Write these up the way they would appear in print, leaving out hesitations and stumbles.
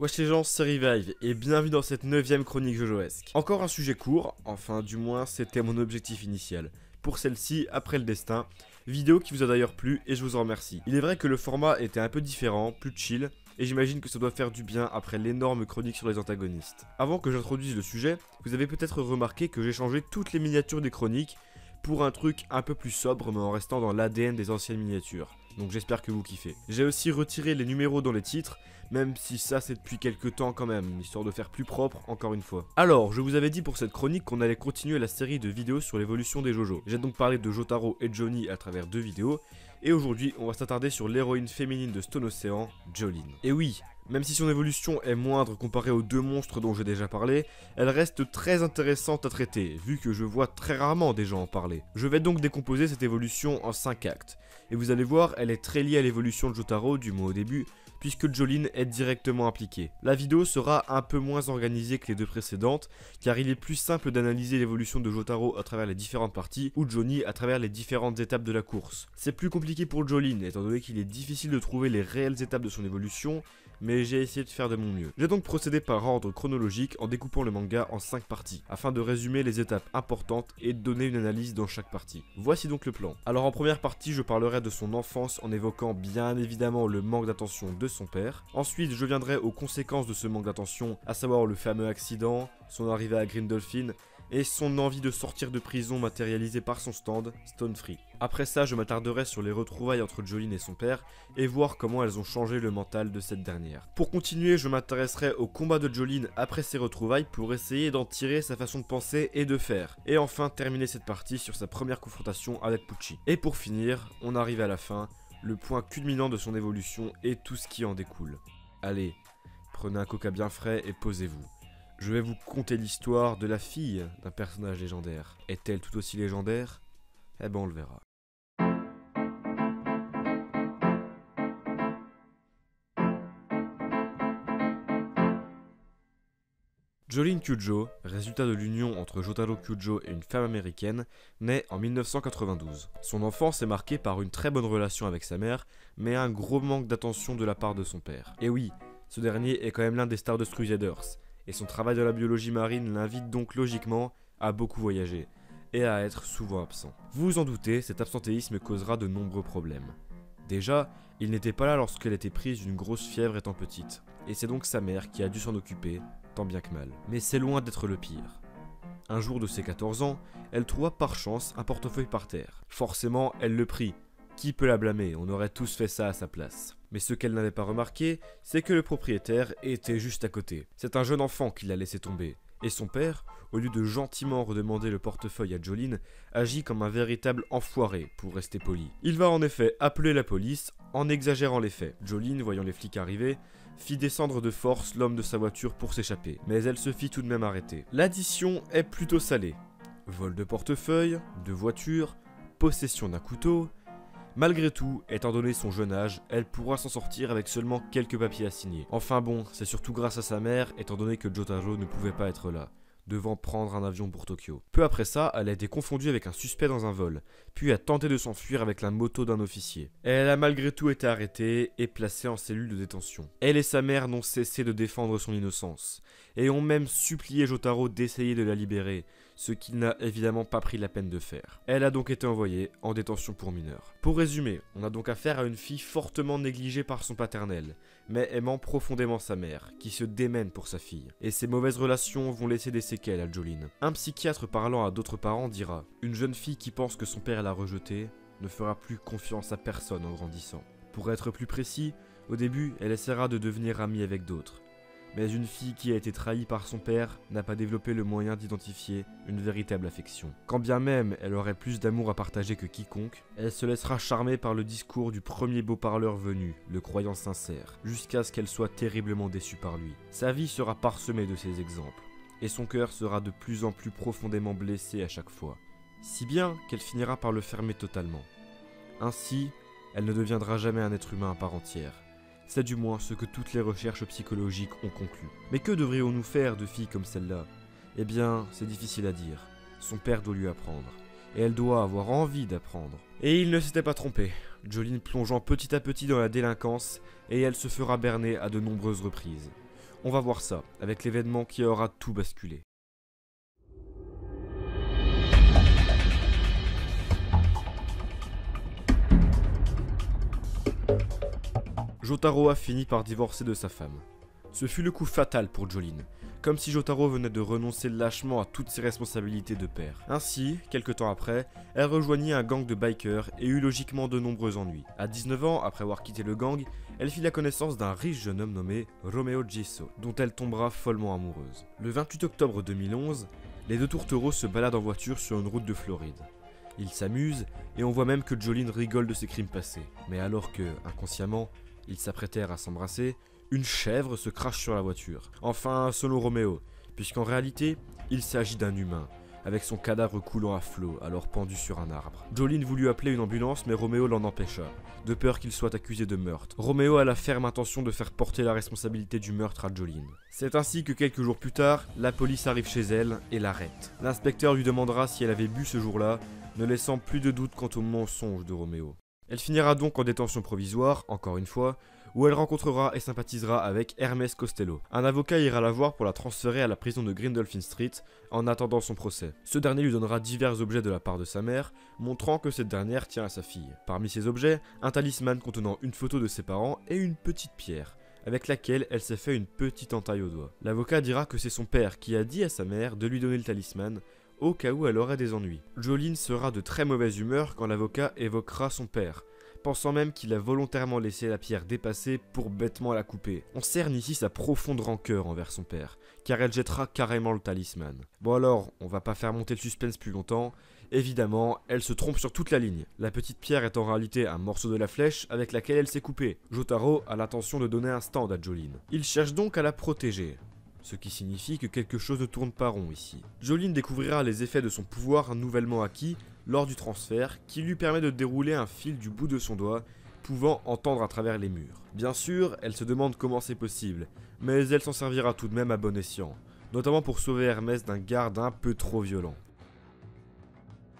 Wesh les gens, c'est Revive et bienvenue dans cette 9ème chronique jojoesque. Encore un sujet court, enfin du moins c'était mon objectif initial. Pour celle-ci, après le destin, vidéo qui vous a d'ailleurs plu et je vous en remercie. Il est vrai que le format était un peu différent, plus chill, et j'imagine que ça doit faire du bien après l'énorme chronique sur les antagonistes. Avant que j'introduise le sujet, vous avez peut-être remarqué que j'ai changé toutes les miniatures des chroniques pour un truc un peu plus sobre mais en restant dans l'ADN des anciennes miniatures. Donc j'espère que vous kiffez. J'ai aussi retiré les numéros dans les titres, même si ça c'est depuis quelques temps quand même, histoire de faire plus propre encore une fois. Alors, je vous avais dit pour cette chronique qu'on allait continuer la série de vidéos sur l'évolution des JoJo. J'ai donc parlé de Jotaro et Johnny à travers 2 vidéos, et aujourd'hui on va s'attarder sur l'héroïne féminine de Stone Ocean, Jolyne. Et oui, même si son évolution est moindre comparée aux 2 monstres dont j'ai déjà parlé, elle reste très intéressante à traiter, vu que je vois très rarement des gens en parler. Je vais donc décomposer cette évolution en 5 actes, et vous allez voir, elle est très liée à l'évolution de Jotaro, du moins au début, puisque Jolyne est directement impliquée. La vidéo sera un peu moins organisée que les 2 précédentes, car il est plus simple d'analyser l'évolution de Jotaro à travers les différentes parties, ou Johnny à travers les différentes étapes de la course. C'est plus compliqué pour Jolyne, étant donné qu'il est difficile de trouver les réelles étapes de son évolution, mais j'ai essayé de faire de mon mieux. J'ai donc procédé par ordre chronologique en découpant le manga en 5 parties, afin de résumer les étapes importantes et de donner une analyse dans chaque partie. Voici donc le plan. Alors en première partie, je parlerai de son enfance en évoquant bien évidemment le manque d'attention de son père. Ensuite, je viendrai aux conséquences de ce manque d'attention, à savoir le fameux accident, son arrivée à Green Dolphin, et son envie de sortir de prison matérialisée par son stand, Stone Free. Après ça, je m'attarderai sur les retrouvailles entre Jolyne et son père, et voir comment elles ont changé le mental de cette dernière. Pour continuer, je m'intéresserai au combat de Jolyne après ses retrouvailles pour essayer d'en tirer sa façon de penser et de faire. Et enfin, terminer cette partie sur sa première confrontation avec Pucci. Et pour finir, on arrive à la fin, le point culminant de son évolution et tout ce qui en découle. Allez, prenez un coca bien frais et posez-vous. Je vais vous conter l'histoire de la fille d'un personnage légendaire. Est-elle tout aussi légendaire? Eh ben on le verra. Jolyne Kyujo, résultat de l'union entre Jotaro Kyujo et une femme américaine, naît en 1992. Son enfance est marquée par une très bonne relation avec sa mère, mais un gros manque d'attention de la part de son père. Et oui, ce dernier est quand même l'un des Stardust Crusaders, et son travail dans la biologie marine l'invite donc logiquement à beaucoup voyager, et à être souvent absent. Vous vous en doutez, cet absentéisme causera de nombreux problèmes. Déjà, il n'était pas là lorsqu'elle était prise d'une grosse fièvre étant petite, et c'est donc sa mère qui a dû s'en occuper, tant bien que mal. Mais c'est loin d'être le pire. Un jour de ses 14 ans, elle trouva par chance un portefeuille par terre. Forcément, elle le prit. Qui peut la blâmer? On aurait tous fait ça à sa place. Mais ce qu'elle n'avait pas remarqué, c'est que le propriétaire était juste à côté. C'est un jeune enfant qui l'a laissé tomber. Et son père, au lieu de gentiment redemander le portefeuille à Jolyne, agit comme un véritable enfoiré, pour rester poli. Il va en effet appeler la police, en exagérant les faits. Jolyne, voyant les flics arriver, fit descendre de force l'homme de sa voiture pour s'échapper, mais elle se fit tout de même arrêter. L'addition est plutôt salée. Vol de portefeuille, de voiture, possession d'un couteau. Malgré tout, étant donné son jeune âge, elle pourra s'en sortir avec seulement quelques papiers à signer. Enfin bon, c'est surtout grâce à sa mère, étant donné que Jotaro ne pouvait pas être là, devant prendre un avion pour Tokyo. Peu après ça, elle a été confondue avec un suspect dans un vol, puis a tenté de s'enfuir avec la moto d'un officier. Elle a malgré tout été arrêtée et placée en cellule de détention. Elle et sa mère n'ont cessé de défendre son innocence, et ont même supplié Jotaro d'essayer de la libérer, ce qu'il n'a évidemment pas pris la peine de faire. Elle a donc été envoyée en détention pour mineurs. Pour résumer, on a donc affaire à une fille fortement négligée par son paternel, mais aimant profondément sa mère, qui se démène pour sa fille. Et ces mauvaises relations vont laisser des séquelles à Jolyne. Un psychiatre parlant à d'autres parents dira « Une jeune fille qui pense que son père l'a rejetée ne fera plus confiance à personne en grandissant. » Pour être plus précis, au début, elle essaiera de devenir amie avec d'autres. Mais une fille qui a été trahie par son père n'a pas développé le moyen d'identifier une véritable affection. Quand bien même elle aurait plus d'amour à partager que quiconque, elle se laissera charmer par le discours du premier beau parleur venu, le croyant sincère, jusqu'à ce qu'elle soit terriblement déçue par lui. Sa vie sera parsemée de ces exemples, et son cœur sera de plus en plus profondément blessé à chaque fois, si bien qu'elle finira par le fermer totalement. Ainsi, elle ne deviendra jamais un être humain à part entière. C'est du moins ce que toutes les recherches psychologiques ont conclu. Mais que devrions-nous faire de filles comme celle-là? Eh bien, c'est difficile à dire. son père doit lui apprendre. Et elle doit avoir envie d'apprendre. Et il ne s'était pas trompé, Jolene plongeant petit à petit dans la délinquance, et elle se fera berner à de nombreuses reprises. On va voir ça, avec l'événement qui aura tout basculé. Jotaro a fini par divorcer de sa femme. Ce fut le coup fatal pour Jolene, comme si Jotaro venait de renoncer lâchement à toutes ses responsabilités de père. Ainsi, quelque temps après, elle rejoignit un gang de bikers et eut logiquement de nombreux ennuis. À 19 ans, après avoir quitté le gang, elle fit la connaissance d'un riche jeune homme nommé Romeo Gisso, dont elle tombera follement amoureuse. Le 28 octobre 2011, les deux tourtereaux se baladent en voiture sur une route de Floride. Ils s'amusent et on voit même que Jolene rigole de ses crimes passés. Mais alors que, inconsciemment, ils s'apprêtèrent à s'embrasser, une chèvre se crache sur la voiture. Enfin, selon Roméo, puisqu'en réalité, il s'agit d'un humain, avec son cadavre coulant à flot, alors pendu sur un arbre. Jolene voulut appeler une ambulance, mais Roméo l'en empêcha, de peur qu'il soit accusé de meurtre. Roméo a la ferme intention de faire porter la responsabilité du meurtre à Jolene. C'est ainsi que quelques jours plus tard, la police arrive chez elle et l'arrête. L'inspecteur lui demandera si elle avait bu ce jour-là, ne laissant plus de doute quant au mensonge de Roméo. Elle finira donc en détention provisoire, encore une fois, où elle rencontrera et sympathisera avec Hermès Costello. Un avocat ira la voir pour la transférer à la prison de Grindolphin Street en attendant son procès. Ce dernier lui donnera divers objets de la part de sa mère, montrant que cette dernière tient à sa fille. Parmi ces objets, un talisman contenant une photo de ses parents et une petite pierre, avec laquelle elle s'est fait une petite entaille au doigt. L'avocat dira que c'est son père qui a dit à sa mère de lui donner le talisman, au cas où elle aurait des ennuis. Jolene sera de très mauvaise humeur quand l'avocat évoquera son père, pensant même qu'il a volontairement laissé la pierre dépasser pour bêtement la couper. On cerne ici sa profonde rancœur envers son père, car elle jettera carrément le talisman. Bon alors, on va pas faire monter le suspense plus longtemps, évidemment, elle se trompe sur toute la ligne. La petite pierre est en réalité un morceau de la flèche avec laquelle elle s'est coupée. Jotaro a l'intention de donner un stand à Jolene. Il cherche donc à la protéger, ce qui signifie que quelque chose ne tourne pas rond ici. Jolene découvrira les effets de son pouvoir nouvellement acquis lors du transfert, qui lui permet de dérouler un fil du bout de son doigt, pouvant entendre à travers les murs. Bien sûr, elle se demande comment c'est possible, mais elle s'en servira tout de même à bon escient, notamment pour sauver Hermès d'un garde un peu trop violent.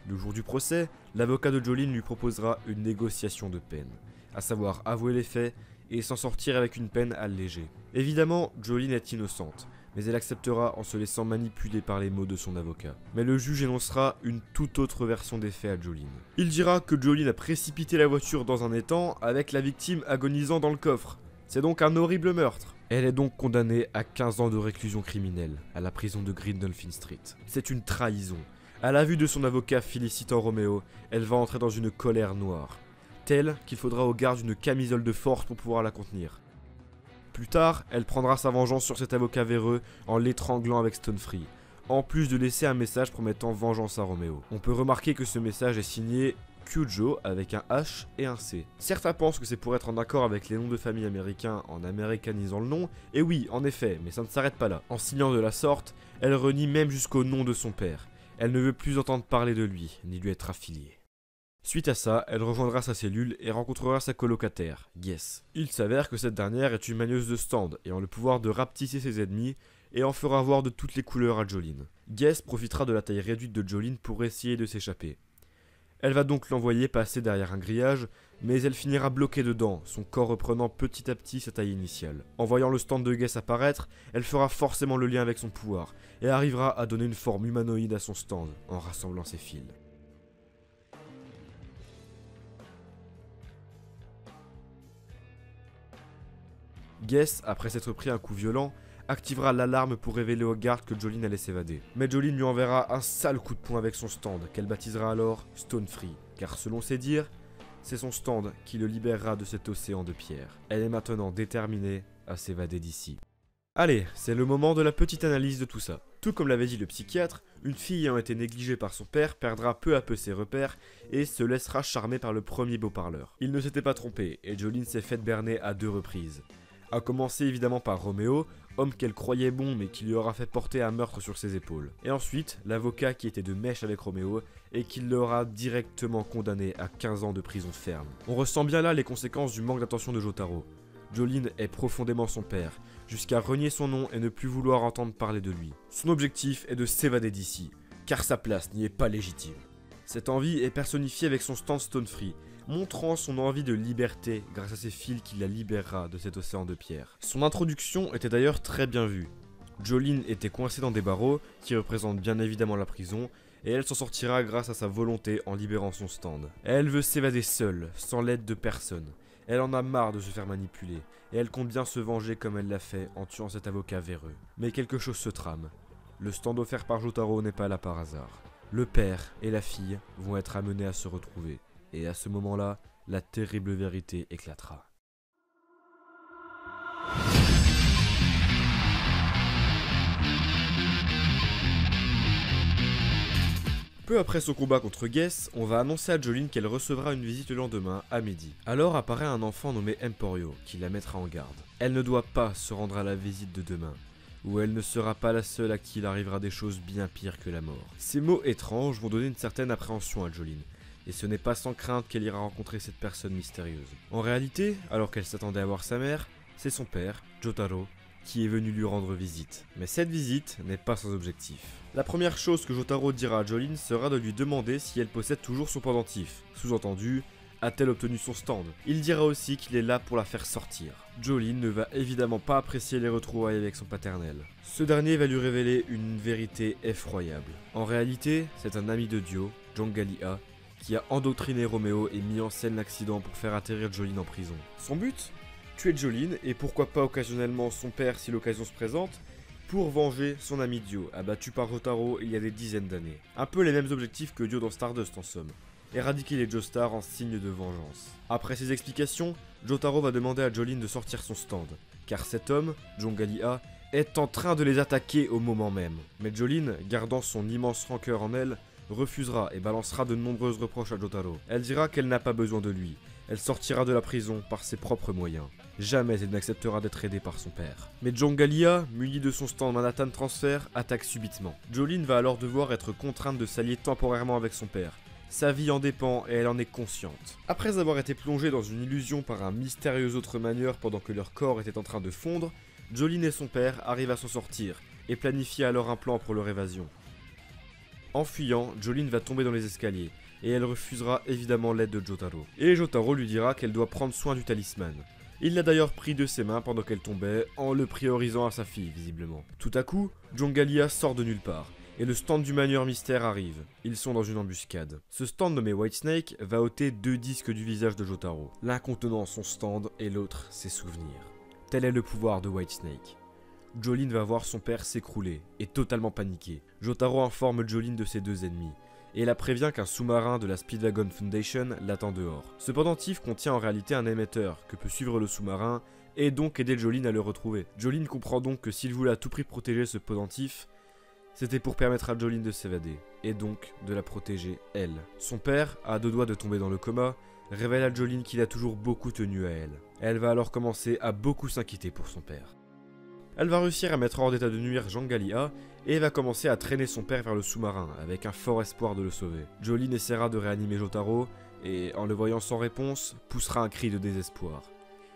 Le jour du procès, l'avocat de Jolene lui proposera une négociation de peine, à savoir avouer les faits et s'en sortir avec une peine allégée. Évidemment, Jolene est innocente, mais elle acceptera en se laissant manipuler par les mots de son avocat. Mais le juge énoncera une toute autre version des faits à Jolene. Il dira que Jolene a précipité la voiture dans un étang avec la victime agonisant dans le coffre. C'est donc un horrible meurtre. Elle est donc condamnée à 15 ans de réclusion criminelle à la prison de Grindolphin Street. C'est une trahison. À la vue de son avocat félicitant Roméo, elle va entrer dans une colère noire, telle qu'il faudra au garde une camisole de force pour pouvoir la contenir. Plus tard, elle prendra sa vengeance sur cet avocat véreux en l'étranglant avec Stone Free, en plus de laisser un message promettant vengeance à Roméo. On peut remarquer que ce message est signé Kyujo avec un H et un C. Certains pensent que c'est pour être en accord avec les noms de famille américains en américanisant le nom, et oui, en effet, mais ça ne s'arrête pas là. En signant de la sorte, elle renie même jusqu'au nom de son père. Elle ne veut plus entendre parler de lui, ni lui être affiliée. Suite à ça, elle rejoindra sa cellule et rencontrera sa colocataire, Guess. Il s'avère que cette dernière est une manieuse de stand, ayant le pouvoir de rapetisser ses ennemis, et en fera voir de toutes les couleurs à Jolene. Guess profitera de la taille réduite de Jolene pour essayer de s'échapper. Elle va donc l'envoyer passer derrière un grillage, mais elle finira bloquée dedans, son corps reprenant petit à petit sa taille initiale. En voyant le stand de Guess apparaître, elle fera forcément le lien avec son pouvoir, et arrivera à donner une forme humanoïde à son stand, en rassemblant ses fils. Guess, après s'être pris un coup violent, activera l'alarme pour révéler aux gardes que Jolene allait s'évader. Mais Jolene lui enverra un sale coup de poing avec son stand, qu'elle baptisera alors Stone Free, car selon ses dires, c'est son stand qui le libérera de cet océan de pierre. Elle est maintenant déterminée à s'évader d'ici. Allez, c'est le moment de la petite analyse de tout ça. Tout comme l'avait dit le psychiatre, une fille ayant été négligée par son père perdra peu à peu ses repères et se laissera charmer par le premier beau parleur. Il ne s'était pas trompé, et Jolene s'est faite berner à 2 reprises. A commencer évidemment par Roméo, homme qu'elle croyait bon mais qui lui aura fait porter un meurtre sur ses épaules. Et ensuite, l'avocat qui était de mèche avec Roméo et qui l'aura directement condamné à 15 ans de prison ferme. On ressent bien là les conséquences du manque d'attention de Jotaro. Jolene est profondément son père, jusqu'à renier son nom et ne plus vouloir entendre parler de lui. Son objectif est de s'évader d'ici, car sa place n'y est pas légitime. Cette envie est personnifiée avec son stand Stone Free, montrant son envie de liberté grâce à ces fils qui la libérera de cet océan de pierre. Son introduction était d'ailleurs très bien vue. Jolene était coincée dans des barreaux, qui représentent bien évidemment la prison, et elle s'en sortira grâce à sa volonté en libérant son stand. Elle veut s'évader seule, sans l'aide de personne. Elle en a marre de se faire manipuler, et elle compte bien se venger comme elle l'a fait en tuant cet avocat véreux. Mais quelque chose se trame. Le stand offert par Jotaro n'est pas là par hasard. Le père et la fille vont être amenés à se retrouver, et à ce moment-là, la terrible vérité éclatera. Peu après son combat contre Guess, on va annoncer à Jolene qu'elle recevra une visite le lendemain, à midi. Alors apparaît un enfant nommé Emporio, qui la mettra en garde. Elle ne doit pas se rendre à la visite de demain, où elle ne sera pas la seule à qui il arrivera des choses bien pires que la mort. Ces mots étranges vont donner une certaine appréhension à Jolene, et ce n'est pas sans crainte qu'elle ira rencontrer cette personne mystérieuse. En réalité, alors qu'elle s'attendait à voir sa mère, c'est son père, Jotaro, qui est venu lui rendre visite. Mais cette visite n'est pas sans objectif. La première chose que Jotaro dira à Jolene sera de lui demander si elle possède toujours son pendentif. Sous-entendu, a-t-elle obtenu son stand? Il dira aussi qu'il est là pour la faire sortir. Jolene ne va évidemment pas apprécier les retrouvailles avec son paternel. Ce dernier va lui révéler une vérité effroyable. En réalité, c'est un ami de Dio, Jangalia, qui a endoctriné Romeo et mis en scène l'accident pour faire atterrir Jolene en prison. Son but? Tuer Jolene et pourquoi pas occasionnellement son père si l'occasion se présente, pour venger son ami Dio, abattu par Jotaro il y a des dizaines d'années. Un peu les mêmes objectifs que Dio dans Stardust en somme. Éradiquer les Joestars en signe de vengeance. Après ces explications, Jotaro va demander à Jolene de sortir son stand, car cet homme, Jangalia, est en train de les attaquer au moment même. Mais Jolene, gardant son immense rancœur en elle, refusera et balancera de nombreuses reproches à Jotaro. Elle dira qu'elle n'a pas besoin de lui. Elle sortira de la prison par ses propres moyens. Jamais elle n'acceptera d'être aidée par son père. Mais Jangalia, muni de son stand Manhattan Transfer, attaque subitement. Jolene va alors devoir être contrainte de s'allier temporairement avec son père. Sa vie en dépend et elle en est consciente. Après avoir été plongée dans une illusion par un mystérieux autre manieur pendant que leur corps était en train de fondre, Jolene et son père arrivent à s'en sortir et planifient alors un plan pour leur évasion. En fuyant, Jolene va tomber dans les escaliers et elle refusera évidemment l'aide de Jotaro. Et Jotaro lui dira qu'elle doit prendre soin du talisman. Il l'a d'ailleurs pris de ses mains pendant qu'elle tombait, en le priorisant à sa fille visiblement. Tout à coup, Jangalia sort de nulle part, et le stand du manieur mystère arrive. Ils sont dans une embuscade. Ce stand nommé Whitesnake va ôter 2 disques du visage de Jotaro, l'un contenant son stand et l'autre ses souvenirs. Tel est le pouvoir de Whitesnake. Jolene va voir son père s'écrouler, et totalement paniqué. Jotaro informe Jolene de ses 2 ennemis, et la prévient qu'un sous-marin de la Speedwagon Foundation l'attend dehors. Ce pendentif contient en réalité un émetteur que peut suivre le sous-marin, et donc aider Jolene à le retrouver. Jolene comprend donc que s'il voulait à tout prix protéger ce pendentif, c'était pour permettre à Jolene de s'évader, et donc de la protéger elle. Son père, à 2 doigts de tomber dans le coma, révèle à Jolene qu'il a toujours beaucoup tenu à elle. Elle va alors commencer à beaucoup s'inquiéter pour son père. Elle va réussir à mettre hors d'état de nuire Jangalia et va commencer à traîner son père vers le sous-marin avec un fort espoir de le sauver. Jolene essaiera de réanimer Jotaro et, en le voyant sans réponse, poussera un cri de désespoir.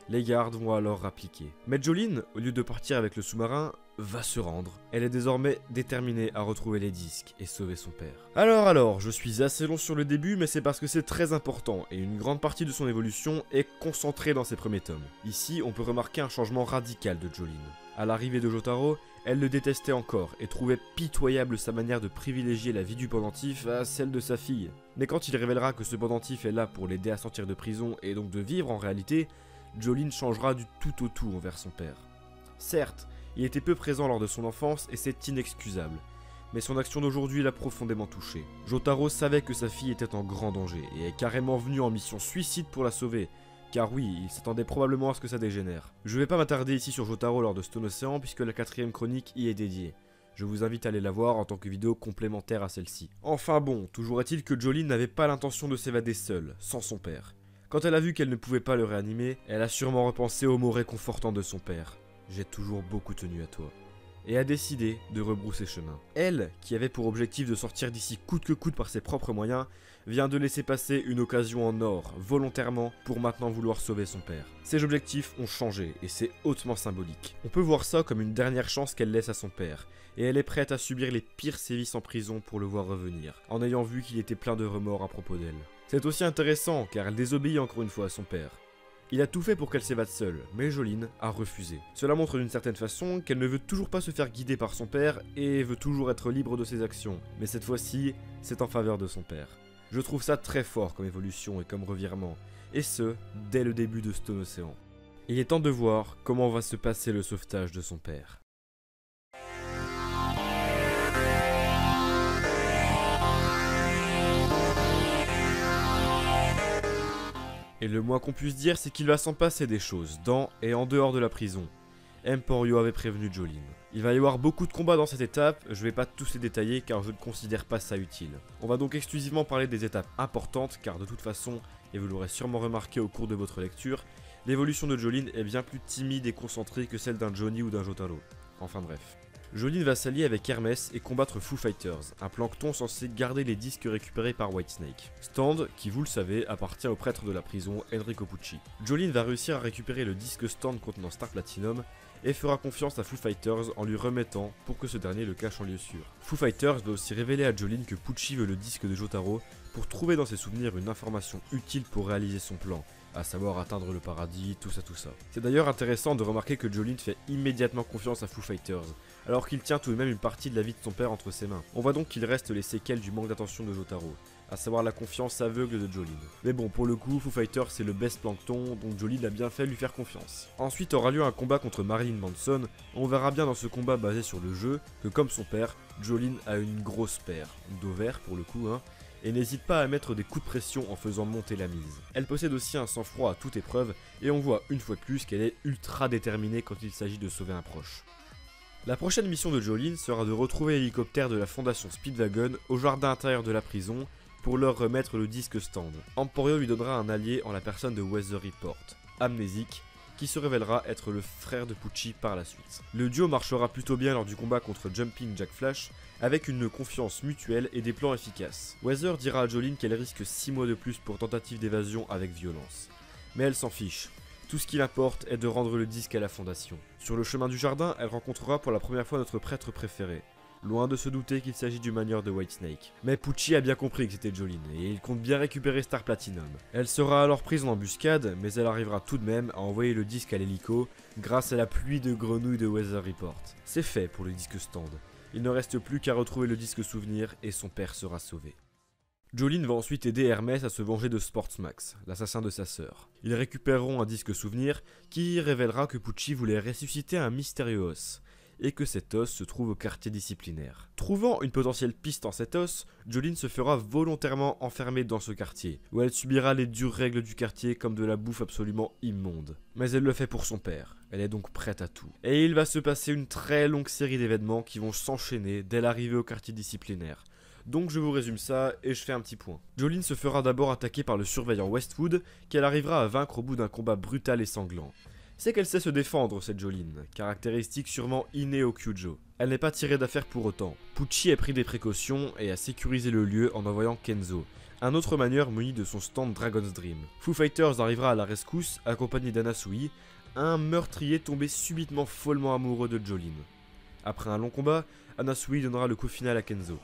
Les gardes vont alors rappliquer. Mais Jolene, au lieu de partir avec le sous-marin, va se rendre. Elle est désormais déterminée à retrouver les disques et sauver son père. Alors, je suis assez long sur le début, mais c'est parce que c'est très important, et une grande partie de son évolution est concentrée dans ses premiers tomes. Ici, on peut remarquer un changement radical de Jolene. À l'arrivée de Jotaro, elle le détestait encore, et trouvait pitoyable sa manière de privilégier la vie du pendentif à celle de sa fille. Mais quand il révélera que ce pendentif est là pour l'aider à sortir de prison, et donc de vivre en réalité, Jolene changera du tout au tout envers son père. Certes, il était peu présent lors de son enfance et c'est inexcusable, mais son action d'aujourd'hui l'a profondément touché. Jotaro savait que sa fille était en grand danger et est carrément venu en mission suicide pour la sauver, car oui, il s'attendait probablement à ce que ça dégénère. Je vais pas m'attarder ici sur Jotaro lors de Stone Ocean puisque la 4ème chronique y est dédiée. Je vous invite à aller la voir en tant que vidéo complémentaire à celle-ci. Enfin bon, toujours est-il que Jolene n'avait pas l'intention de s'évader seule, sans son père. Quand elle a vu qu'elle ne pouvait pas le réanimer, elle a sûrement repensé aux mots réconfortants de son père. J'ai toujours beaucoup tenu à toi. et a décidé de rebrousser chemin. Elle, qui avait pour objectif de sortir d'ici coûte que coûte par ses propres moyens, vient de laisser passer une occasion en or, volontairement, pour maintenant vouloir sauver son père. Ses objectifs ont changé, et c'est hautement symbolique. On peut voir ça comme une dernière chance qu'elle laisse à son père, et elle est prête à subir les pires sévices en prison pour le voir revenir, en ayant vu qu'il était plein de remords à propos d'elle. C'est aussi intéressant, car elle désobéit encore une fois à son père. Il a tout fait pour qu'elle s'évade seule, mais Jolyne a refusé. Cela montre d'une certaine façon qu'elle ne veut toujours pas se faire guider par son père et veut toujours être libre de ses actions. Mais cette fois-ci, c'est en faveur de son père. Je trouve ça très fort comme évolution et comme revirement, et ce, dès le début de Stone Ocean. Il est temps de voir comment va se passer le sauvetage de son père. Et le moins qu'on puisse dire, c'est qu'il va s'en passer des choses, dans et en dehors de la prison. Emporio avait prévenu Jolyne. Il va y avoir beaucoup de combats dans cette étape, je vais pas tous les détailler car je ne considère pas ça utile. On va donc exclusivement parler des étapes importantes car de toute façon, et vous l'aurez sûrement remarqué au cours de votre lecture, l'évolution de Jolyne est bien plus timide et concentrée que celle d'un Johnny ou d'un Jotaro. Enfin bref. Jolyne va s'allier avec Hermès et combattre Foo Fighters, un plancton censé garder les disques récupérés par Whitesnake. Stand, qui vous le savez, appartient au prêtre de la prison, Enrico Pucci. Jolyne va réussir à récupérer le disque Stand contenant Star Platinum et fera confiance à Foo Fighters en lui remettant pour que ce dernier le cache en lieu sûr. Foo Fighters va aussi révéler à Jolyne que Pucci veut le disque de Jotaro pour trouver dans ses souvenirs une information utile pour réaliser son plan, à savoir atteindre le paradis, tout ça. C'est d'ailleurs intéressant de remarquer que Jolyne fait immédiatement confiance à Foo Fighters, alors qu'il tient tout de même une partie de la vie de son père entre ses mains. On voit donc qu'il reste les séquelles du manque d'attention de Jotaro, à savoir la confiance aveugle de Jolyne. Mais bon, pour le coup, Foo Fighters c'est le best plancton, donc Jolyne a bien fait de lui faire confiance. Ensuite aura lieu un combat contre Marilyn Manson. On verra bien dans ce combat basé sur le jeu que comme son père, Jolyne a une grosse paire, d'ovaires pour le coup, et n'hésite pas à mettre des coups de pression en faisant monter la mise. Elle possède aussi un sang-froid à toute épreuve, et on voit une fois de plus qu'elle est ultra déterminée quand il s'agit de sauver un proche. La prochaine mission de Jolyne sera de retrouver l'hélicoptère de la fondation Speedwagon au jardin intérieur de la prison pour leur remettre le disque Stand. Emporio lui donnera un allié en la personne de Weather Report, amnésique, qui se révélera être le frère de Pucci par la suite. Le duo marchera plutôt bien lors du combat contre Jumping Jack Flash, avec une confiance mutuelle et des plans efficaces. Weather dira à Jolyne qu'elle risque 6 mois de plus pour tentative d'évasion avec violence. Mais elle s'en fiche. Tout ce qui l'importe est de rendre le disque à la fondation. Sur le chemin du jardin, elle rencontrera pour la première fois notre prêtre préféré. Loin de se douter qu'il s'agit du manieur de Whitesnake. Mais Pucci a bien compris que c'était Jolyne, et il compte bien récupérer Star Platinum. Elle sera alors prise en embuscade, mais elle arrivera tout de même à envoyer le disque à l'hélico, grâce à la pluie de grenouilles de Weather Report. C'est fait pour le disque Stand. Il ne reste plus qu'à retrouver le disque souvenir, et son père sera sauvé. Jolyne va ensuite aider Hermès à se venger de Sportsmax, l'assassin de sa sœur. Ils récupéreront un disque souvenir qui révélera que Pucci voulait ressusciter un mystérieux os, et que cet os se trouve au quartier disciplinaire. Trouvant une potentielle piste en cet os, Jolyne se fera volontairement enfermer dans ce quartier, où elle subira les dures règles du quartier comme de la bouffe absolument immonde. Mais elle le fait pour son père, elle est donc prête à tout. Et il va se passer une très longue série d'événements qui vont s'enchaîner dès l'arrivée au quartier disciplinaire. Donc je vous résume ça et je fais un petit point. Jolyne se fera d'abord attaquer par le surveillant Westwood, qu'elle arrivera à vaincre au bout d'un combat brutal et sanglant. C'est qu'elle sait se défendre cette Jolyne, caractéristique sûrement innée au Kyujo. Elle n'est pas tirée d'affaire pour autant. Pucci a pris des précautions et a sécurisé le lieu en envoyant Kenzo, un autre manieur muni de son stand Dragon's Dream. Foo Fighters arrivera à la rescousse accompagné d'Anasui, un meurtrier tombé subitement follement amoureux de Jolyne. Après un long combat, Anasui donnera le coup final à Kenzo.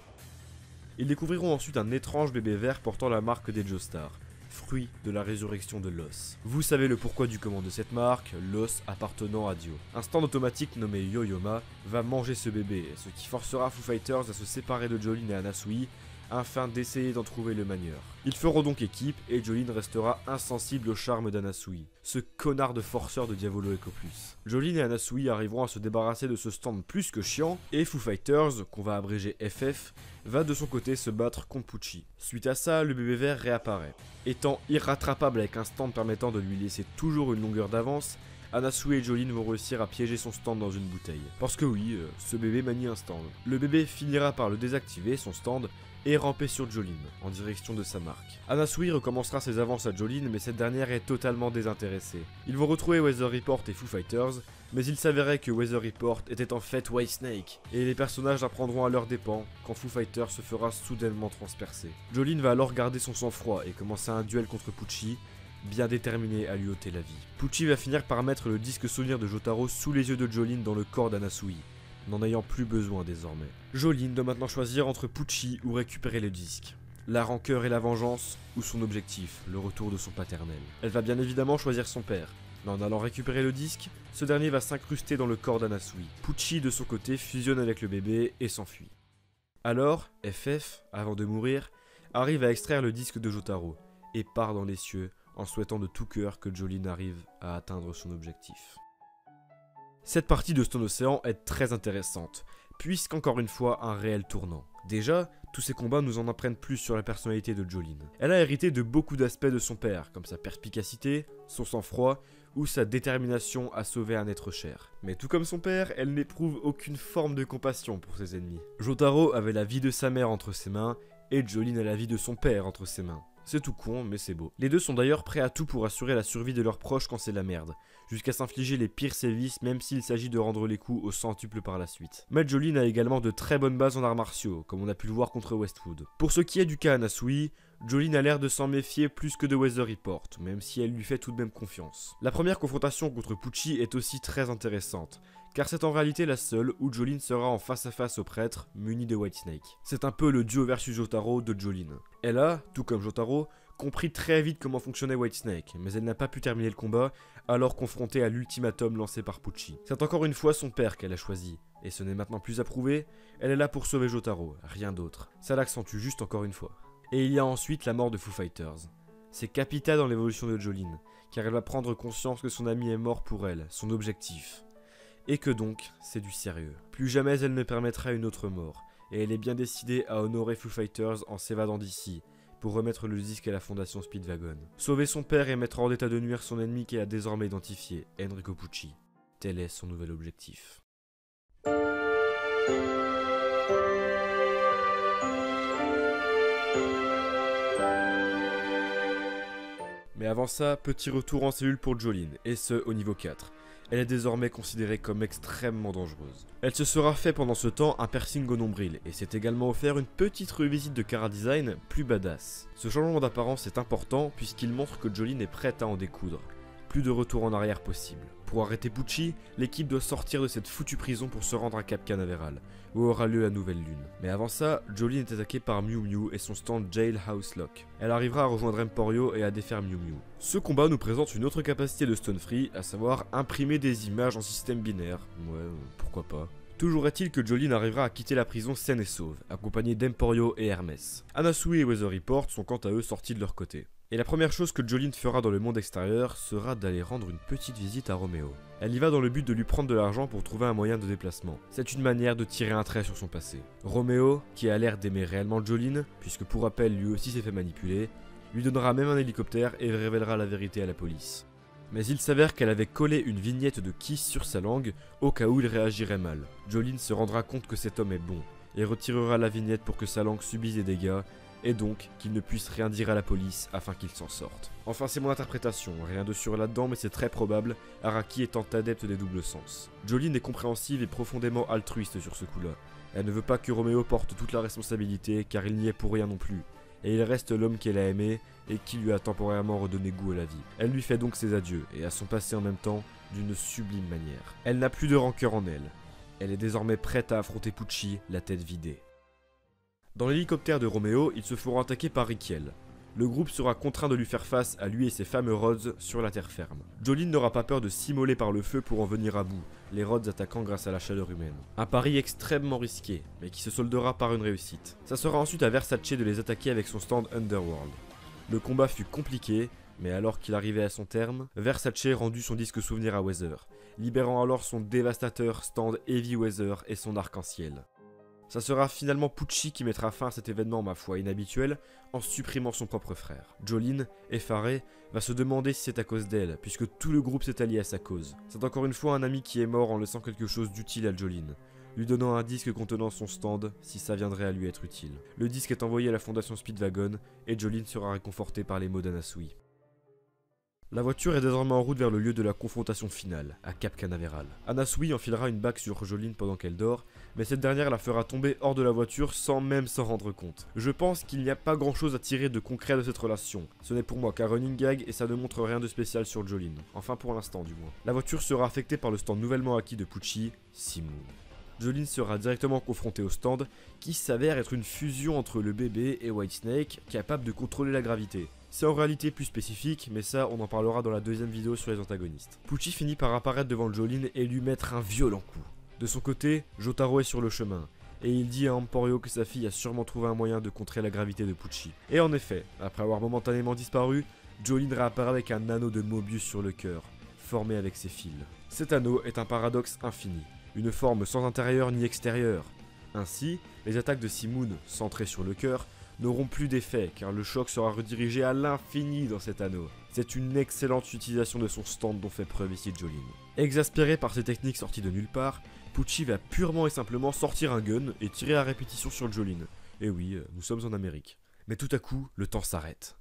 Ils découvriront ensuite un étrange bébé vert portant la marque des Joestar, fruit de la résurrection de l'os. Vous savez le pourquoi du comment de cette marque, l'os appartenant à Dio. Un stand automatique nommé Yo-Yoma va manger ce bébé, ce qui forcera Foo Fighters à se séparer de Jolyne et Anasui, afin d'essayer d'en trouver le manieur. Ils feront donc équipe et Jolyne restera insensible au charme d'Anasui, ce connard de forceur de Diavolo Ecoplus. Jolyne et Anasui arriveront à se débarrasser de ce stand plus que chiant, et Foo Fighters, qu'on va abréger FF, va de son côté se battre contre Pucci. Suite à ça, le bébé vert réapparaît. Étant irrattrapable avec un stand permettant de lui laisser toujours une longueur d'avance, Anasui et Jolyne vont réussir à piéger son stand dans une bouteille. Parce que oui, ce bébé manie un stand. Le bébé finira par le désactiver, son stand, et ramper sur Jolene, en direction de sa marque. Anasui recommencera ses avances à Jolene, mais cette dernière est totalement désintéressée. Ils vont retrouver Weather Report et Foo Fighters, mais il s'avérait que Weather Report était en fait Whitesnake, et les personnages apprendront à leurs dépens quand Foo Fighters se fera soudainement transpercer. Jolene va alors garder son sang-froid et commencer un duel contre Pucci, bien déterminé à lui ôter la vie. Pucci va finir par mettre le disque souvenir de Jotaro sous les yeux de Jolene dans le corps d'Anasui, n'en ayant plus besoin désormais. Jolene doit maintenant choisir entre Pucci ou récupérer le disque. La rancœur et la vengeance, ou son objectif, le retour de son paternel. Elle va bien évidemment choisir son père, mais en allant récupérer le disque, ce dernier va s'incruster dans le corps d'Anasui. Pucci de son côté fusionne avec le bébé et s'enfuit. Alors, FF, avant de mourir, arrive à extraire le disque de Jotaro, et part dans les cieux, en souhaitant de tout cœur que Jolene arrive à atteindre son objectif. Cette partie de Stone Ocean est très intéressante, puisqu'encore une fois un réel tournant. Déjà, tous ces combats nous en apprennent plus sur la personnalité de Jolene. Elle a hérité de beaucoup d'aspects de son père, comme sa perspicacité, son sang-froid, ou sa détermination à sauver un être cher. Mais tout comme son père, elle n'éprouve aucune forme de compassion pour ses ennemis. Jotaro avait la vie de sa mère entre ses mains, et Jolene a la vie de son père entre ses mains. C'est tout con, mais c'est beau. Les deux sont d'ailleurs prêts à tout pour assurer la survie de leurs proches quand c'est la merde, jusqu'à s'infliger les pires sévices même s'il s'agit de rendre les coups au centuple par la suite. Mais Jolene a également de très bonnes bases en arts martiaux, comme on a pu le voir contre Westwood. Pour ce qui est du cas Anasui, Jolene a l'air de s'en méfier plus que de Weather Report, même si elle lui fait tout de même confiance. La première confrontation contre Pucci est aussi très intéressante, car c'est en réalité la seule où Jolene sera en face à face au prêtre, muni de Whitesnake. C'est un peu le duo versus Jotaro de Jolene. Elle a, tout comme Jotaro, compris très vite comment fonctionnait Whitesnake, mais elle n'a pas pu terminer le combat, alors confrontée à l'ultimatum lancé par Pucci. C'est encore une fois son père qu'elle a choisi, et ce n'est maintenant plus à prouver, elle est là pour sauver Jotaro, rien d'autre. Ça l'accentue juste encore une fois. Et il y a ensuite la mort de Foo Fighters. C'est capital dans l'évolution de Jolene, car elle va prendre conscience que son ami est mort pour elle, son objectif. Et que donc, c'est du sérieux. Plus jamais elle ne permettra une autre mort, et elle est bien décidée à honorer Foo Fighters en s'évadant d'ici, pour remettre le disque à la fondation Speedwagon. Sauver son père et mettre hors d'état de nuire son ennemi qu'elle a désormais identifié, Enrico Pucci. Tel est son nouvel objectif. Mais avant ça, petit retour en cellule pour Jolene, et ce au niveau 4. Elle est désormais considérée comme extrêmement dangereuse. Elle se sera fait pendant ce temps un piercing au nombril, et s'est également offert une petite revisite de Cara Design plus badass. Ce changement d'apparence est important puisqu'il montre que Jolene est prête à en découdre. Plus de retour en arrière possible. Pour arrêter Pucci, l'équipe doit sortir de cette foutue prison pour se rendre à Cap Canaveral, où aura lieu la nouvelle lune. Mais avant ça, Jolene est attaquée par Mew Mew et son stand Jailhouse Lock. Elle arrivera à rejoindre Emporio et à défaire Mew Mew. Ce combat nous présente une autre capacité de Stone Free, à savoir imprimer des images en système binaire. Ouais, pourquoi pas. Toujours est-il que Jolene arrivera à quitter la prison saine et sauve, accompagnée d'Emporio et Hermès. Anasui et Weather Report sont quant à eux sortis de leur côté. Et la première chose que Jolene fera dans le monde extérieur sera d'aller rendre une petite visite à Romeo. Elle y va dans le but de lui prendre de l'argent pour trouver un moyen de déplacement. C'est une manière de tirer un trait sur son passé. Romeo, qui a l'air d'aimer réellement Jolene, puisque pour rappel lui aussi s'est fait manipuler, lui donnera même un hélicoptère et révélera la vérité à la police. Mais il s'avère qu'elle avait collé une vignette de Kiss sur sa langue au cas où il réagirait mal. Jolene se rendra compte que cet homme est bon, et retirera la vignette pour que sa langue subisse des dégâts, et donc qu'il ne puisse rien dire à la police afin qu'il s'en sorte. Enfin c'est mon interprétation, rien de sûr là-dedans mais c'est très probable, Araki étant adepte des doubles sens. Jolene est compréhensive et profondément altruiste sur ce coup-là. Elle ne veut pas que Romeo porte toute la responsabilité car il n'y est pour rien non plus, et il reste l'homme qu'elle a aimé et qui lui a temporairement redonné goût à la vie. Elle lui fait donc ses adieux et à son passé en même temps d'une sublime manière. Elle n'a plus de rancœur en elle. Elle est désormais prête à affronter Pucci, la tête vidée. Dans l'hélicoptère de Romeo, ils se feront attaquer par Rikiel. Le groupe sera contraint de lui faire face à lui et ses fameux Rods sur la terre ferme. Jolene n'aura pas peur de s'immoler par le feu pour en venir à bout, les Rods attaquant grâce à la chaleur humaine. Un pari extrêmement risqué, mais qui se soldera par une réussite. Ça sera ensuite à Versace de les attaquer avec son stand Underworld. Le combat fut compliqué, mais alors qu'il arrivait à son terme, Versace rendit son disque souvenir à Weather, libérant alors son dévastateur stand Heavy Weather et son arc-en-ciel. Ça sera finalement Pucci qui mettra fin à cet événement ma foi inhabituel en supprimant son propre frère. Jolene, effarée, va se demander si c'est à cause d'elle, puisque tout le groupe s'est allié à sa cause. C'est encore une fois un ami qui est mort en laissant quelque chose d'utile à Jolene. lui donnant un disque contenant son stand si ça viendrait à lui être utile. Le disque est envoyé à la fondation Speedwagon et Jolene sera réconfortée par les mots d'Anasui. La voiture est désormais en route vers le lieu de la confrontation finale, à Cap Canaveral. Anasui enfilera une bague sur Jolene pendant qu'elle dort, mais cette dernière la fera tomber hors de la voiture sans même s'en rendre compte. Je pense qu'il n'y a pas grand chose à tirer de concret de cette relation. Ce n'est pour moi qu'un running gag et ça ne montre rien de spécial sur Jolene. Enfin pour l'instant du moins. La voiture sera affectée par le stand nouvellement acquis de Pucci, Simoon. Jolene sera directement confrontée au stand, qui s'avère être une fusion entre le bébé et Whitesnake, capable de contrôler la gravité. C'est en réalité plus spécifique, mais ça on en parlera dans la deuxième vidéo sur les antagonistes. Pucci finit par apparaître devant Jolene et lui mettre un violent coup. De son côté, Jotaro est sur le chemin, et il dit à Emporio que sa fille a sûrement trouvé un moyen de contrer la gravité de Pucci. Et en effet, après avoir momentanément disparu, Jolene réapparaît avec un anneau de Mobius sur le cœur, formé avec ses fils. Cet anneau est un paradoxe infini, une forme sans intérieur ni extérieur. Ainsi, les attaques de Simoon, centrées sur le cœur, n'auront plus d'effet car le choc sera redirigé à l'infini dans cet anneau. C'est une excellente utilisation de son stand dont fait preuve ici Jolene. Exaspéré par ces techniques sorties de nulle part, Pucci va purement et simplement sortir un gun et tirer à répétition sur Jolene. Et oui, nous sommes en Amérique. Mais tout à coup, le temps s'arrête.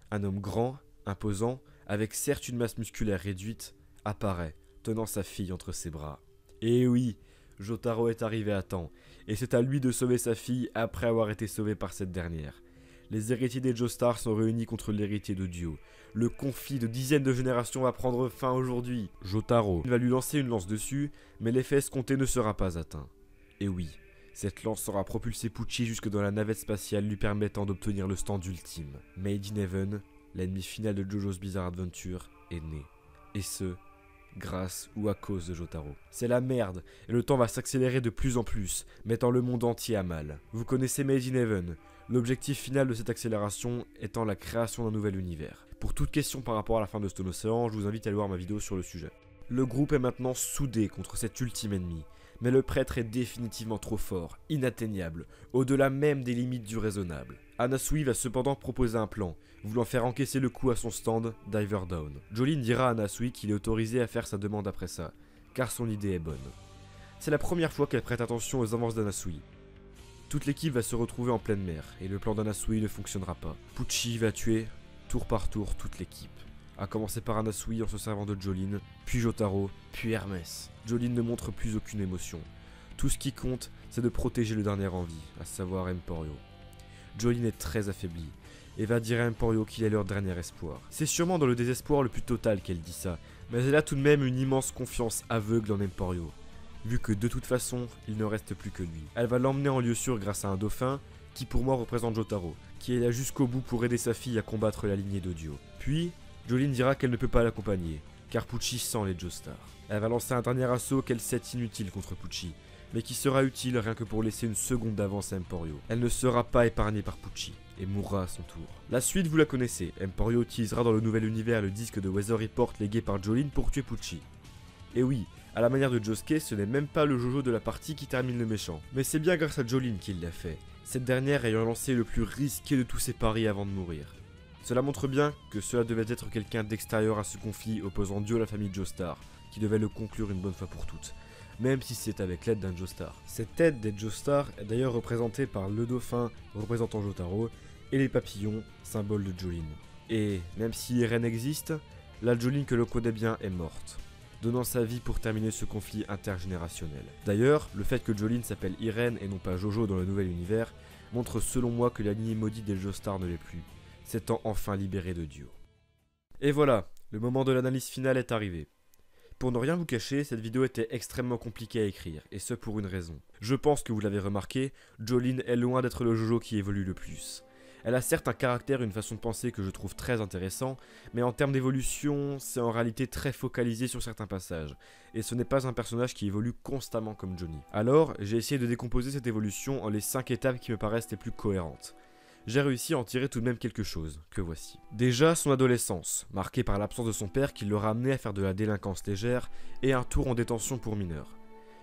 Un homme grand, imposant, avec certes une masse musculaire réduite, apparaît, tenant sa fille entre ses bras. Et oui, Jotaro est arrivé à temps, et c'est à lui de sauver sa fille après avoir été sauvé par cette dernière. Les héritiers des Joestar sont réunis contre l'héritier de Dio. Le conflit de dizaines de générations va prendre fin aujourd'hui. Jotaro va lui lancer une lance dessus, mais l'effet escompté ne sera pas atteint. Et oui, cette lance sera propulsée Pucci jusque dans la navette spatiale lui permettant d'obtenir le stand ultime. Made in Heaven, l'ennemi final de JoJo's Bizarre Adventure, est né. Et ce, grâce ou à cause de Jotaro. C'est la merde, et le temps va s'accélérer de plus en plus, mettant le monde entier à mal. Vous connaissez Made in Heaven, l'objectif final de cette accélération étant la création d'un nouvel univers. Pour toute question par rapport à la fin de Stone Ocean, je vous invite à aller voir ma vidéo sur le sujet. Le groupe est maintenant soudé contre cet ultime ennemi, mais le prêtre est définitivement trop fort, inatteignable, au-delà même des limites du raisonnable. Anasui va cependant proposer un plan, voulant faire encaisser le coup à son stand, Diver Down. Jolene dira à Anasui qu'il est autorisé à faire sa demande après ça, car son idée est bonne. C'est la première fois qu'elle prête attention aux avances d'Anasui. Toute l'équipe va se retrouver en pleine mer, et le plan d'Anasui ne fonctionnera pas. Pucci va tuer, tour par tour, toute l'équipe. À commencer par Anasui en se servant de Jolene, puis Jotaro, puis Hermès. Jolene ne montre plus aucune émotion. Tout ce qui compte, c'est de protéger le dernier en vie, à savoir Emporio. Jolene est très affaiblie, et va dire à Emporio qu'il est leur dernier espoir. C'est sûrement dans le désespoir le plus total qu'elle dit ça, mais elle a tout de même une immense confiance aveugle en Emporio, vu que de toute façon, il ne reste plus que lui. Elle va l'emmener en lieu sûr grâce à un dauphin, qui pour moi représente Jotaro, qui est là jusqu'au bout pour aider sa fille à combattre la lignée de Dio. Puis, Jolene dira qu'elle ne peut pas l'accompagner, car Pucci sent les Joestar. Elle va lancer un dernier assaut qu'elle sait inutile contre Pucci, mais qui sera utile rien que pour laisser une seconde d'avance à Emporio. Elle ne sera pas épargnée par Pucci, et mourra à son tour. La suite vous la connaissez, Emporio utilisera dans le nouvel univers le disque de Weather Report légué par Jolene pour tuer Pucci. Et oui, à la manière de Josuke, ce n'est même pas le Jojo de la partie qui termine le méchant, mais c'est bien grâce à Jolene qu'il l'a fait, cette dernière ayant lancé le plus risqué de tous ses paris avant de mourir. Cela montre bien que cela devait être quelqu'un d'extérieur à ce conflit opposant Dio à la famille Joestar, qui devait le conclure une bonne fois pour toutes, même si c'est avec l'aide d'un Joestar. Cette aide des Joestar est d'ailleurs représentée par le dauphin représentant Jotaro et les papillons, symbole de Jolene. Et même si Irene existe, la Jolene que l'on connaît bien est morte, donnant sa vie pour terminer ce conflit intergénérationnel. D'ailleurs, le fait que Jolene s'appelle Irene et non pas Jojo dans le nouvel univers montre selon moi que la lignée maudite des Joestar ne l'est plus, s'étant enfin libéré de Dio. Et voilà, le moment de l'analyse finale est arrivé. Pour ne rien vous cacher, cette vidéo était extrêmement compliquée à écrire, et ce pour une raison. Je pense que vous l'avez remarqué, Jolene est loin d'être le Jojo qui évolue le plus. Elle a certes un caractère et une façon de penser que je trouve très intéressant, mais en termes d'évolution, c'est en réalité très focalisé sur certains passages, et ce n'est pas un personnage qui évolue constamment comme Johnny. Alors, j'ai essayé de décomposer cette évolution en les 5 étapes qui me paraissent les plus cohérentes. J'ai réussi à en tirer tout de même quelque chose, que voici. Déjà, son adolescence, marquée par l'absence de son père qui l'aura amené à faire de la délinquance légère et un tour en détention pour mineurs.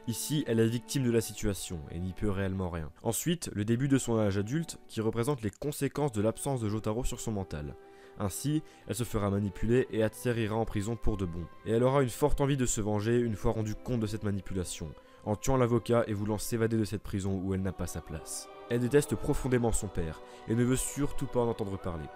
Ici, elle est victime de la situation et n'y peut réellement rien. Ensuite, le début de son âge adulte qui représente les conséquences de l'absence de Jotaro sur son mental. Ainsi, elle se fera manipuler et atterrira en prison pour de bon. Et elle aura une forte envie de se venger une fois rendu compte de cette manipulation, en tuant l'avocat et voulant s'évader de cette prison où elle n'a pas sa place. Elle déteste profondément son père et ne veut surtout pas en entendre parler.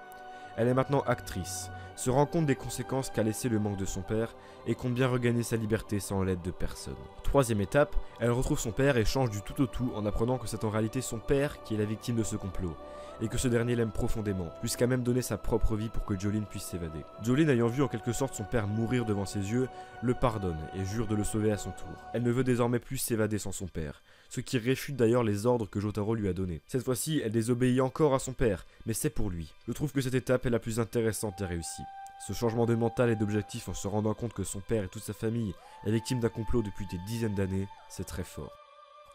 Elle est maintenant actrice, se rend compte des conséquences qu'a laissé le manque de son père et compte bien regagner sa liberté sans l'aide de personne. Troisième étape, elle retrouve son père et change du tout au tout en apprenant que c'est en réalité son père qui est la victime de ce complot et que ce dernier l'aime profondément, jusqu'à même donner sa propre vie pour que Jolene puisse s'évader. Jolene, ayant vu en quelque sorte son père mourir devant ses yeux, le pardonne et jure de le sauver à son tour. Elle ne veut désormais plus s'évader sans son père, ce qui réfute d'ailleurs les ordres que Jotaro lui a donnés. Cette fois-ci, elle désobéit encore à son père, mais c'est pour lui. Je trouve que cette étape est la plus intéressante et réussie. Ce changement de mental et d'objectif en se rendant compte que son père et toute sa famille est victime d'un complot depuis des dizaines d'années, c'est très fort.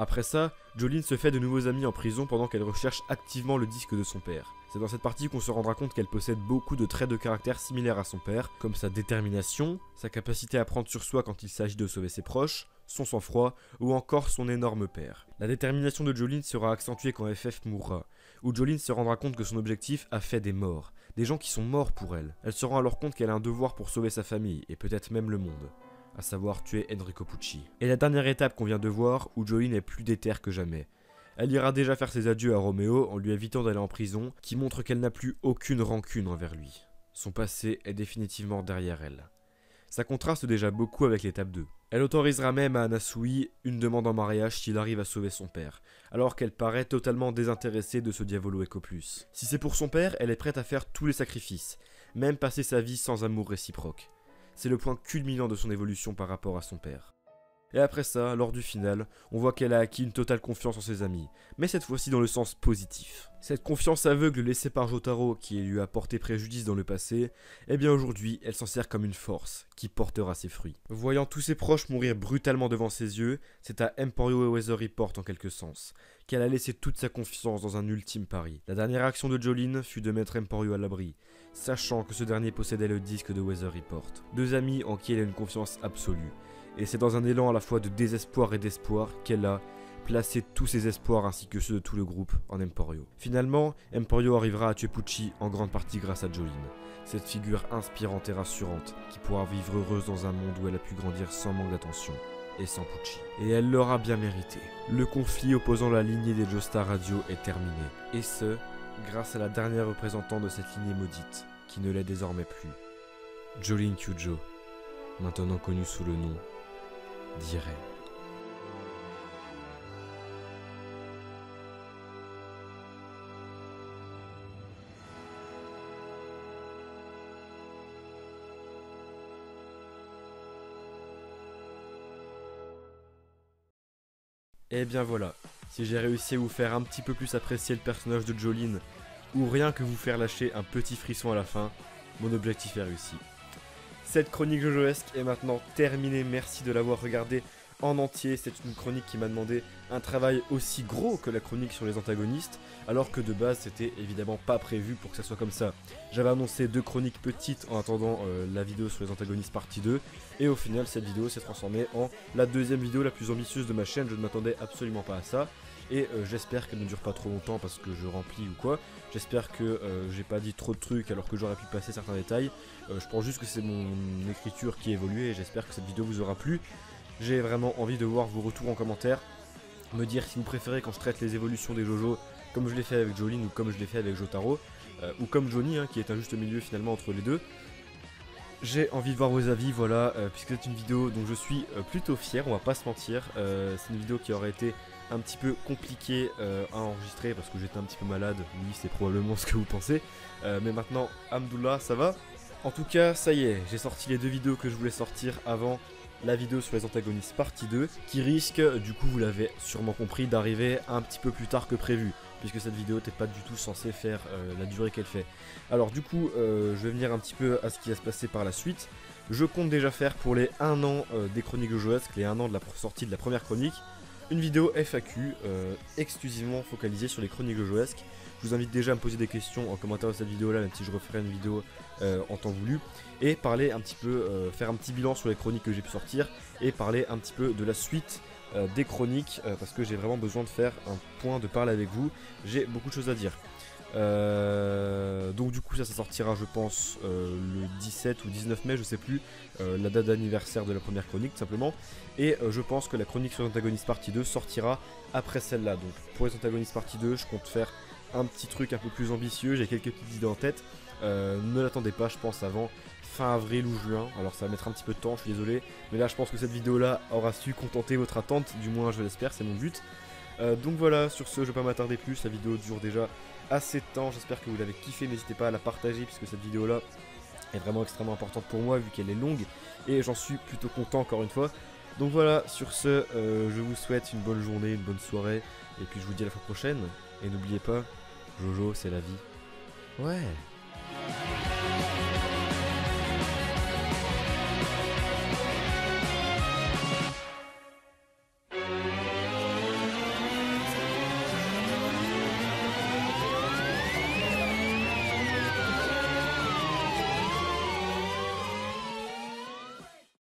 Après ça, Jolene se fait de nouveaux amis en prison pendant qu'elle recherche activement le disque de son père. C'est dans cette partie qu'on se rendra compte qu'elle possède beaucoup de traits de caractère similaires à son père, comme sa détermination, sa capacité à prendre sur soi quand il s'agit de sauver ses proches, son sang-froid, ou encore son énorme père. La détermination de Jolene sera accentuée quand FF mourra, où Jolene se rendra compte que son objectif a fait des morts, des gens qui sont morts pour elle. Elle se rend alors compte qu'elle a un devoir pour sauver sa famille, et peut-être même le monde, à savoir tuer Enrico Pucci. Et la dernière étape qu'on vient de voir, où Jolene est plus déterre que jamais. Elle ira déjà faire ses adieux à Romeo en lui évitant d'aller en prison, qui montre qu'elle n'a plus aucune rancune envers lui. Son passé est définitivement derrière elle. Ça contraste déjà beaucoup avec l'étape 2. Elle autorisera même à Anasui une demande en mariage s'il arrive à sauver son père, alors qu'elle paraît totalement désintéressée de ce Diavolo Ecoplus. Si c'est pour son père, elle est prête à faire tous les sacrifices, même passer sa vie sans amour réciproque. C'est le point culminant de son évolution par rapport à son père. Et après ça, lors du final, on voit qu'elle a acquis une totale confiance en ses amis, mais cette fois-ci dans le sens positif. Cette confiance aveugle laissée par Jotaro qui lui a porté préjudice dans le passé, eh bien aujourd'hui, elle s'en sert comme une force qui portera ses fruits. Voyant tous ses proches mourir brutalement devant ses yeux, c'est à Emporio et Weather Report en quelque sens, qu'elle a laissé toute sa confiance dans un ultime pari. La dernière action de Jolene fut de mettre Emporio à l'abri, sachant que ce dernier possédait le disque de Weather Report. Deux amis en qui elle a une confiance absolue. Et c'est dans un élan à la fois de désespoir et d'espoir qu'elle a placé tous ses espoirs ainsi que ceux de tout le groupe en Emporio. Finalement, Emporio arrivera à tuer Pucci en grande partie grâce à Jolene, cette figure inspirante et rassurante qui pourra vivre heureuse dans un monde où elle a pu grandir sans manque d'attention et sans Pucci. Et elle l'aura bien mérité. Le conflit opposant la lignée des Joestar Radio est terminé, et ce, grâce à la dernière représentante de cette lignée maudite, qui ne l'est désormais plus, Jolene Kyujo, maintenant connue sous le nom d'Irene. Et bien voilà, si j'ai réussi à vous faire un petit peu plus apprécier le personnage de Jolene, ou rien que vous faire lâcher un petit frisson à la fin, mon objectif est réussi. Cette chronique jojoesque est maintenant terminée, merci de l'avoir regardée en entier. C'est une chronique qui m'a demandé un travail aussi gros que la chronique sur les antagonistes, alors que de base c'était évidemment pas prévu pour que ça soit comme ça. J'avais annoncé 2 chroniques petites en attendant la vidéo sur les antagonistes partie 2, et au final cette vidéo s'est transformée en la deuxième vidéo la plus ambitieuse de ma chaîne. Je ne m'attendais absolument pas à ça. Et j'espère qu'elle ne dure pas trop longtemps parce que je remplis ou quoi. J'espère que j'ai pas dit trop de trucs alors que j'aurais pu passer certains détails. Je pense juste que c'est mon écriture qui a évolué et j'espère que cette vidéo vous aura plu. J'ai vraiment envie de voir vos retours en commentaire. Me dire si vous préférez quand je traite les évolutions des JoJo comme je l'ai fait avec Jolene ou comme je l'ai fait avec Jotaro. Ou comme Johnny qui est un juste milieu finalement entre les deux. J'ai envie de voir vos avis, voilà, puisque c'est une vidéo dont je suis plutôt fier, on va pas se mentir. C'est une vidéo qui aurait été un petit peu compliquée à enregistrer parce que j'étais un petit peu malade, oui c'est probablement ce que vous pensez. Mais maintenant, Hamdoullah, ça va. En tout cas, ça y est, j'ai sorti les 2 vidéos que je voulais sortir avant la vidéo sur les antagonistes partie 2, qui risque, du coup vous l'avez sûrement compris, d'arriver un petit peu plus tard que prévu, puisque cette vidéo n'était pas du tout censée faire la durée qu'elle fait. Alors du coup, je vais venir un petit peu à ce qui va se passer par la suite. Je compte déjà faire pour les 1 an des chroniques jojoesques, les 1 an de la sortie de la première chronique, une vidéo FAQ exclusivement focalisée sur les chroniques jojoesques. Je vous invite déjà à me poser des questions en commentaire de cette vidéo là, même si je referai une vidéo en temps voulu, et parler un petit peu, faire un petit bilan sur les chroniques que j'ai pu sortir, et parler un petit peu de la suite des chroniques, parce que j'ai vraiment besoin de faire un point, de parler avec vous, j'ai beaucoup de choses à dire. Donc du coup ça sortira je pense le 17 ou 19 mai, je sais plus, la date d'anniversaire de la première chronique tout simplement. Et je pense que la chronique sur l'antagoniste partie 2 sortira après celle-là. Donc pour les antagonistes partie 2, je compte faire un petit truc un peu plus ambitieux, j'ai quelques petites idées en tête. Ne l'attendez pas, je pense avant fin avril ou juin, alors ça va mettre un petit peu de temps, je suis désolé. Mais là je pense que cette vidéo là aura su contenter votre attente, du moins je l'espère, c'est mon but. Donc voilà, sur ce je vais pas m'attarder plus, la vidéo dure déjà assez de temps, j'espère que vous l'avez kiffé, n'hésitez pas à la partager puisque cette vidéo là est vraiment extrêmement importante pour moi vu qu'elle est longue et j'en suis plutôt content encore une fois. Donc voilà, sur ce je vous souhaite une bonne journée, une bonne soirée et puis je vous dis à la fois prochaine et n'oubliez pas, Jojo c'est la vie. Ouais.